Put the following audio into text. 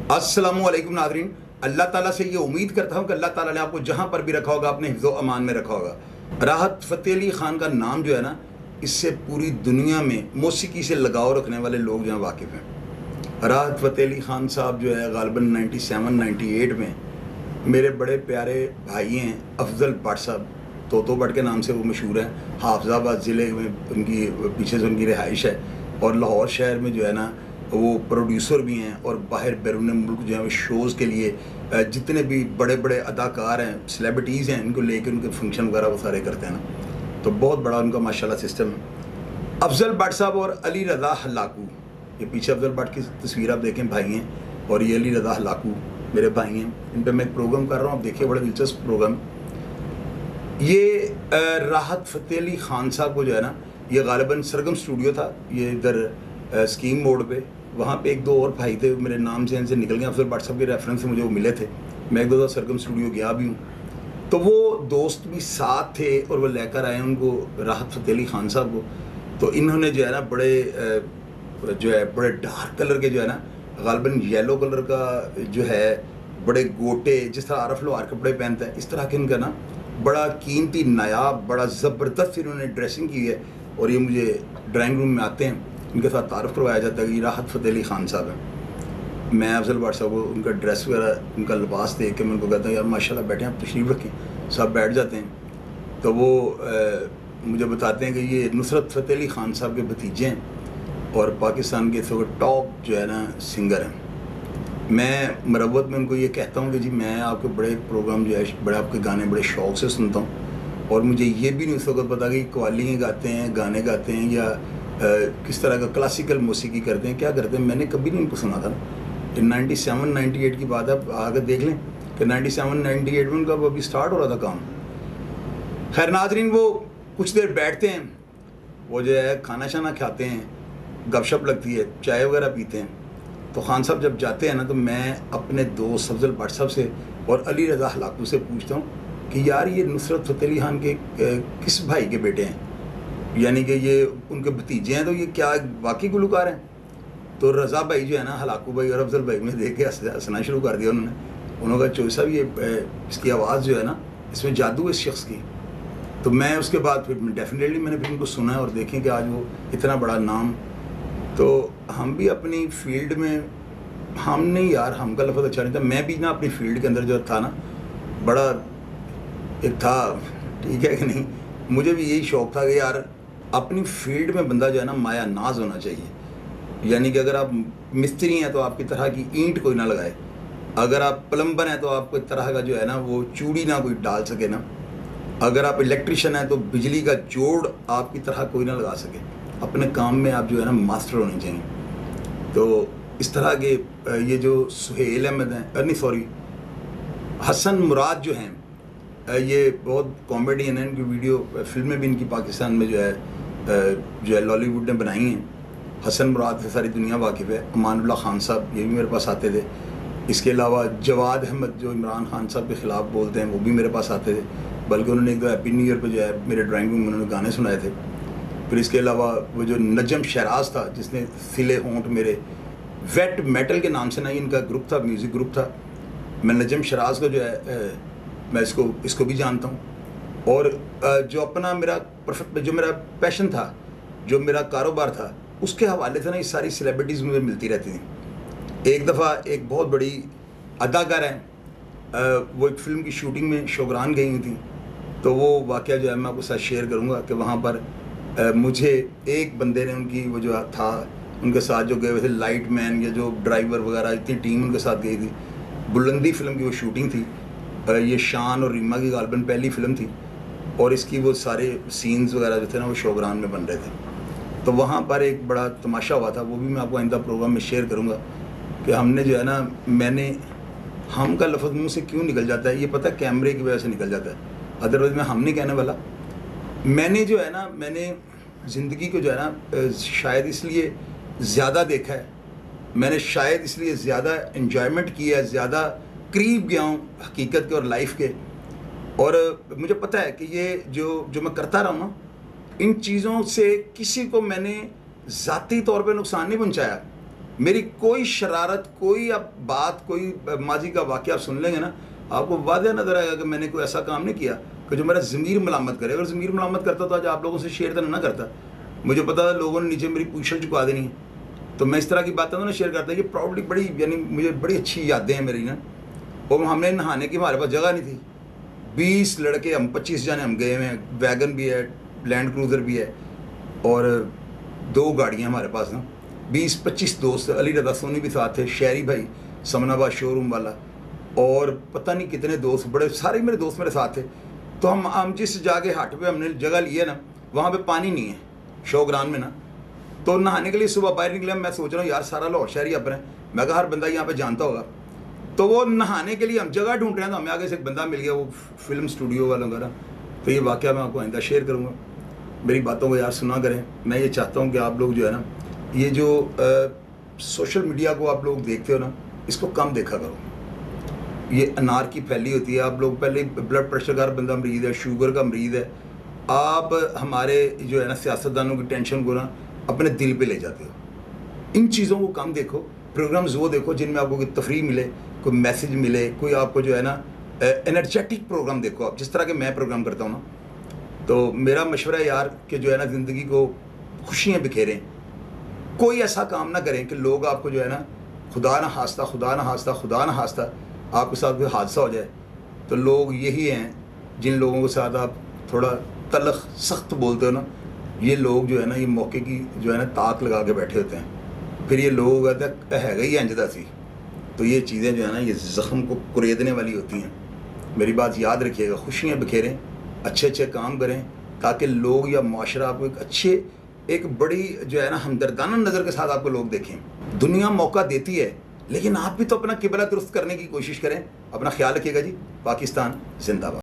अस्सलामुअलैकुम नाज़रीन, अल्लाह ताला से ये उम्मीद करता हूँ कि अल्लाह ताला ने आपको जहाँ पर भी रखा होगा अपने हिफ्ज़ो अमान में रखा होगा। राहत फ़तेह अली ख़ान का नाम जो है ना, इससे पूरी दुनिया में मौसीकी से लगाव रखने वाले लोग जो हैं वाकिफ़ हैं। राहत फ़तेह अली ख़ान साहब जो है ग़ालिबन 97-98 में मेरे बड़े प्यारे भाई हैं अफजल भट्ट साहब, तोतो भट्ट के नाम से वो मशहूर हैं। हाफिज़ाबाद ज़िले में उनकी पीछे से उनकी रिहाइश है और लाहौर शहर में जो है ना वो प्रोड्यूसर भी हैं और बाहर बैरून मुल्क जो है वो शोज़ के लिए जितने भी बड़े बड़े अदाकार हैं, सेलिब्रिटीज़ हैं, इनको लेकर उनके फंक्शन वगैरह वो सारे करते हैं ना, तो बहुत बड़ा उनका माशाल्लाह सिस्टम है। अफजल भट्ट साहब और अली रज़ा हलाकू, ये पीछे अफजल भट्ट की तस्वीर आप देखें, भाई हैं, और ये अली रज़ा हलाकू मेरे भाई हैं। इन पर मैं एक प्रोग्राम कर रहा हूँ, आप देखिए, बड़ा दिलचस्प प्रोग्राम। ये राहत फ़तेह अली ख़ान साहब को जो है ना, ये ग़ालिबन सरगम स्टूडियो था, ये इधर स्कीम मोड़ पे, वहाँ पे एक दो और भाई थे, मेरे नाम से इनसे निकल गए, अफजल भट्ट साहब के रेफरेंस से मुझे वो मिले थे। मैं एक दो दफ़ा सरगम स्टूडियो गया भी हूँ, तो वो दोस्त भी साथ थे और वो लेकर आए उनको, राहत फ़तेह अली ख़ान साहब को। तो इन्होंने जो है ना बड़े डार्क कलर के जो है ना, ग़ालिबन येलो कलर का जो है, बड़े गोटे, जिस तरह आरफ लोहार कपड़े पहनता है, इस तरह के इनका ना बड़ा कीमती नायाब बड़ा ज़बरदस्त इन्होंने ड्रेसिंग की है। और ये मुझे ड्राइंग रूम में आते हैं, इनके साथ तारुफ करवाया जाता है कि राहत फ़तेह अली ख़ान साहब हैं। मैं अफजल भट्ट साहब को उनका ड्रेस वगैरह, उनका लिबास देख के मैं उनको कहता हूँ यार माशाल्लाह, बैठे आप तशरीफ़ रखें। सब बैठ जाते हैं। तो वो मुझे बताते हैं कि ये नुसरत फ़तेह अली ख़ान साहब के भतीजे हैं और पाकिस्तान के इस वक्त टॉप जो है ना सिंगर हैं। मैं मरवत में उनको ये कहता हूँ कि जी मैं आपके बड़े प्रोग्राम जो है, बड़े आपके गाने बड़े शौक़ से सुनता हूँ, और मुझे ये भी नहीं उस वक्त पता कि कव्वालियाँ गाते हैं, गाने गाते हैं, या किस तरह का क्लासिकल मौसीकी करते हैं, क्या करते हैं, मैंने कभी नहीं उनको सुना था। 97-98 की बात है, आप आगे देख लें कि 97-98 में उनका अभी स्टार्ट हो रहा था काम। खैर नाज़रीन, वो कुछ देर बैठते हैं, वो जो है खाना शाना खाते हैं, गपशप लगती है, चाय वगैरह पीते हैं। तो खान साहब जब जाते हैं ना, तो मैं अपने दोस्त अफजल भट्ट साहब से और अली रज़ा हलाकू से पूछता हूँ कि यार ये नुसरत फ़तेह अली ख़ान के किस भाई के बेटे हैं, यानी कि ये उनके भतीजे हैं, तो ये क्या वाकई गुलकार हैं? तो रज़ा भाई जो है ना, हलाकू भाई और अफजल भाई में देख के हंसना शुरू कर दिया उन्होंने कहा चोई साहब, ये इसकी आवाज़ जो है ना, इसमें जादू है इस शख्स की। तो मैं उसके बाद फिर डेफिनेटली मैंने फिर उनको सुना है और देखें कि आज वो इतना बड़ा नाम। तो हम भी अपनी फील्ड में, हम नहीं यार, हम का लफ्ज़ अच्छा नहीं था, मैं भी ना अपनी फील्ड के अंदर जो था ना, बड़ा एक था, ठीक है कि नहीं, मुझे भी यही शौक़ था कि यार अपनी फील्ड में बंदा जो है ना माया नाज होना चाहिए। यानी कि अगर आप मिस्त्री हैं तो आपकी तरह की ईंट कोई ना लगाए, अगर आप प्लम्बर हैं तो आपको तरह का जो है ना वो चूड़ी ना कोई डाल सके ना, अगर आप इलेक्ट्रिशियन हैं तो बिजली का जोड़ आपकी तरह कोई ना लगा सके। अपने काम में आप जो है ना मास्टर होने चाहिए। तो इस तरह के ये जो सुहेल अहमद हैं, नहीं सॉरी, हसन मुराद जो हैं, ये बहुत कॉमेडियन हैं, इनकी वीडियो फिल्में भी इनकी पाकिस्तान में जो है लॉलीवुड ने बनाई हैं। हसन मुराद से सारी दुनिया वाकिफ़ है। अमानुल्लाह खान साहब, ये भी मेरे पास आते थे। इसके अलावा जवाद अहमद जो इमरान खान साहब के ख़िलाफ़ बोलते हैं, वो भी मेरे पास आते थे, बल्कि उन्होंने एक दो हैप्पी न्यू ईयर पर जो है मेरे ड्राइंग रूम में उन्होंने गाने सुनाए थे। फिर इसके अलावा वो जो नजम शहराज था, जिसने सिले होंठ मेरे, वेट मेटल के नाम से ना इनका ग्रुप था, म्यूज़िक ग्रुप था। मैं नजम शहराज को जो है मैं इसको भी जानता हूँ। और जो अपना मेरा जो मेरा पैशन था, जो मेरा कारोबार था, उसके हवाले से ना ये सारी सेलिब्रिटीज़ मुझे मिलती रहती थी। एक दफ़ा एक बहुत बड़ी अदाकार हैं, वो एक फ़िल्म की शूटिंग में शोगरान गई हुई थी, तो वो वाक़या जो है मैं आपके साथ शेयर करूँगा कि वहाँ पर मुझे एक बंदे ने, उनकी वो जो था, उनके साथ जो गए हुए थे लाइट मैन या जो ड्राइवर वगैरह, इतनी टीम उनके साथ गई थी। बुलंदी फ़िल्म की वो शूटिंग थी, ये शान और रीमा की ग़ालिबन पहली फ़िल्म थी, और इसकी वो सारे सीन्स वगैरह जो थे ना वो शोगरान में बन रहे थे। तो वहाँ पर एक बड़ा तमाशा हुआ था, वो भी मैं आपको आइंदा प्रोग्राम में शेयर करूँगा कि हमने जो है ना, हम का लफ्ज़ मुँह से क्यों निकल जाता है, ये पता है कैमरे की वजह से निकल जाता है, अदरवाइज़ मैं हम नहीं कहने वाला। मैंने जो है ना, मैंने ज़िंदगी को जो है ना शायद इसलिए ज़्यादा देखा है, मैंने शायद इसलिए ज़्यादा एंजॉयमेंट किया है, ज़्यादा करीब गया हूँ हकीकत के और लाइफ के। और मुझे पता है कि ये जो मैं करता रहा हूँ ना, इन चीज़ों से किसी को मैंने ज़ाती तौर पे नुकसान नहीं पहुँचाया, मेरी कोई शरारत, कोई अब बात, कोई माजी का वाक़या आप सुन लेंगे ना, आपको वाज़ह नज़र आएगा कि मैंने कोई ऐसा काम नहीं किया कि जो मेरा ज़मीर मलामत करे। अगर ज़मीर मलामत करता तो आज आप लोगों से शेयर तो ना करता। मुझे पता था लोगों ने नीचे मेरी पूछल चुका देनी है, तो मैं इस तरह की बातें ना शेयर करता। ये प्राउडली बड़ी, यानी मुझे बड़ी अच्छी यादें हैं मेरी ना। और हमने नहाने की हमारे पास जगह नहीं थी, 20 लड़के हम, 25 जने हम गए हुए हैं, वैगन भी है, लैंड क्रूज़र भी है और 2 गाड़ियाँ हमारे पास ना, 20-25 दोस्त, अली रज़ा सोनी भी साथ थे, शहरी भाई समनाबाद शोरूम वाला, और पता नहीं कितने दोस्त, बड़े सारे मेरे दोस्त मेरे साथ थे। तो हम जिस जाके हट पे हमने जगह ली है ना, वहाँ पे पानी नहीं है शौग्रान में ना, तो नहाने के लिए सुबह बाहर निकले। मैं सोच रहा हूँ यार सारा लाहौर शहरी अपने, मैं कहा हर बंदा यहाँ पे जानता होगा। तो वो नहाने के लिए हम जगह ढूंढ रहे हैं, तो हमें आगे से एक बंदा मिल गया, वो फिल्म स्टूडियो वालों का ना। तो ये वाक़या मैं आपको आइंदा शेयर करूँगा। मेरी बातों को यार सुना करें। मैं ये चाहता हूँ कि आप लोग जो है ना, ये जो सोशल मीडिया को आप लोग देखते हो ना, इसको कम देखा करो। ये अनार की फैली होती है। आप लोग पहले ब्लड प्रेशर का बंदा मरीज़ है, शुगर का मरीज़ है, आप हमारे जो है ना सियासतदानों की टेंशन को ना अपने दिल पे ले जाते हो। इन चीज़ों को कम देखो। प्रोग्राम्स वो देखो जिनमें आपको कोई तफरीह मिले, कोई मैसेज मिले, कोई आपको जो है ना एनर्जेटिक प्रोग्राम देखो आप, जिस तरह के मैं प्रोग्राम करता हूँ ना। तो मेरा मशवरा है यार कि जो है ना ज़िंदगी को खुशियाँ बिखेरें। कोई ऐसा काम ना करें कि लोग आपको जो है ना खुदा ना हास्ता, खुदा ना हास्ता, खुदा ना हास्ता आपके साथ कोई हादसा हो जाए। तो लोग यही हैं जिन लोगों के साथ आप थोड़ा तलख सख्त बोलते हो ना, ये लोग जो है ना, ये मौके की जो है ना ताक लगा के बैठे होते हैं। फिर ये लोग कहते हैं है ही अंजदा सी। तो ये चीज़ें जो है ना, ये ज़ख्म को कुरेदने वाली होती हैं। मेरी बात याद रखिएगा, खुशियाँ बिखेरें, अच्छे अच्छे काम करें, ताकि लोग या माशरा आपको एक अच्छे, एक बड़ी जो है ना हमदर्दाना नज़र के साथ आपको लोग देखें। दुनिया मौका देती है, लेकिन आप भी तो अपना किबला दुरुस्त करने की कोशिश करें। अपना ख्याल रखिएगा जी। पाकिस्तान जिंदाबाद।